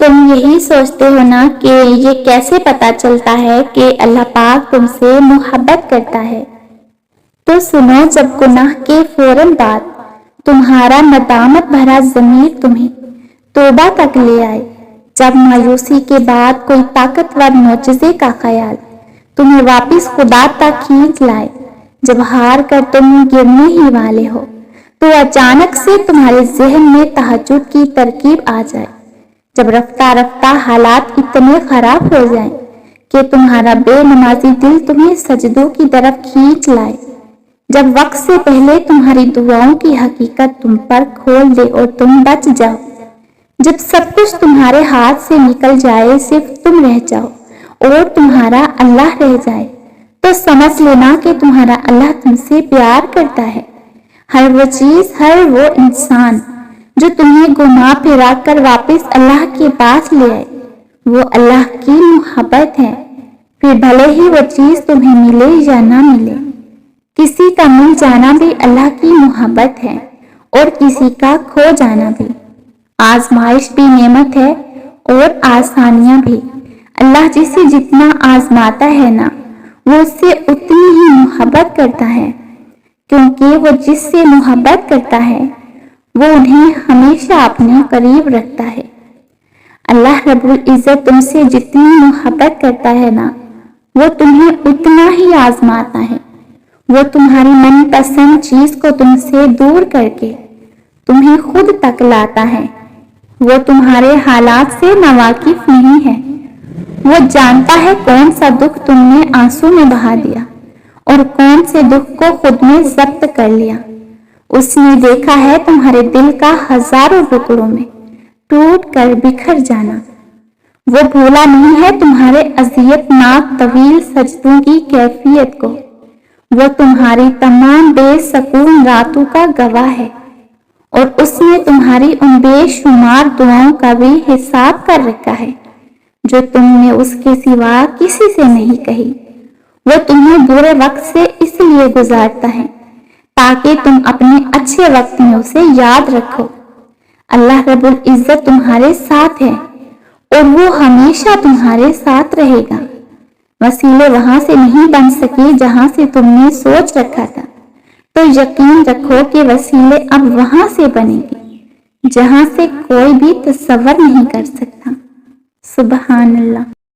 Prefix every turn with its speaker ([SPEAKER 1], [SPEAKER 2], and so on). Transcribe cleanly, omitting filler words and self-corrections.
[SPEAKER 1] تم یہی سوچتے ہو نا کہ یہ کیسے پتا چلتا ہے کہ اللہ پاک تم سے محبت کرتا ہے؟ تو سنو، جب گناہ کے فوراً بعد تمہارا ندامت بھرا ضمیر تمہیں توبہ تک لے آئے، جب مایوسی کے بعد کوئی طاقتور معجزے کا خیال تمہیں واپس خدا تک کھینچ لائے، جب ہار کر تم گرنے ہی والے ہو تو اچانک سے تمہارے ذہن میں تہجد کی ترکیب آ جائے، جب رفتہ رفتہ حالات اتنے خراب ہو جائیں کہ تمہارا بے نمازی دل تمہیں سجدوں کی طرف کھینچ لائے، جب وقت سے پہلے تمہاری دعاؤں کی حقیقت تم پر کھول دے اور تم بچ جاؤ، جب سب کچھ تمہارے ہاتھ سے نکل جائے، صرف تم رہ جاؤ اور تمہارا اللہ رہ جائے، تو سمجھ لینا کہ تمہارا اللہ تم سے پیار کرتا ہے۔ ہر وہ چیز، ہر وہ انسان جو تمہیں گھما پھرا کر واپس اللہ کے پاس لے آئے، وہ اللہ کی محبت ہے، پھر بھلے ہی وہ چیز تمہیں ملے یا نہ ملے۔ کسی کا مل جانا بھی اللہ کی محبت ہے اور کسی کا کھو جانا بھی۔ آزمائش بھی نعمت ہے اور آسانیاں بھی۔ اللہ جسے جتنا آزماتا ہے نا، وہ اس سے اتنی ہی محبت کرتا ہے، کیونکہ وہ جس سے محبت کرتا ہے وہ انہیں ہمیشہ اپنے قریب رکھتا ہے۔ اللہ رب العزت تم سے جتنی محبت کرتا ہے نا، وہ تمہیں اتنا ہی آزماتا ہے۔ وہ تمہاری من پسند چیز کو تم سے دور کر کے تمہیں خود تک لاتا ہے۔ وہ تمہارے حالات سے ناواقف نہیں ہے۔ وہ جانتا ہے کون سا دکھ تم نے آنسو میں بہا دیا اور کون سے دکھ کو خود میں ضبط کر لیا۔ اس نے دیکھا ہے تمہارے دل کا ہزاروں ٹکڑوں میں ٹوٹ کر بکھر جانا۔ وہ بھولا نہیں ہے تمہارے اذیت ناک طویل سجدوں کی کیفیت کو۔ وہ تمہاری تمام بے سکون راتوں کا گواہ ہے، اور اس نے تمہاری ان بے شمار دعاؤں کا بھی حساب کر رکھا ہے جو تم نے اس کے سوا کسی سے نہیں کہی۔ وہ تمہیں برے وقت سے اس لیے گزارتا ہے تاکہ تم اپنے اچھے وقت میں اسے یاد رکھو۔ اللہ رب العزت تمہارے ساتھ ہے اور وہ ہمیشہ تمہارے ساتھ رہے گا۔ وسیلے وہاں سے نہیں بن سکے جہاں سے تم نے سوچ رکھا تھا، تو یقین رکھو کہ وسیلے اب وہاں سے بنیں گے جہاں سے کوئی بھی تصور نہیں کر سکتا۔ سبحان اللہ۔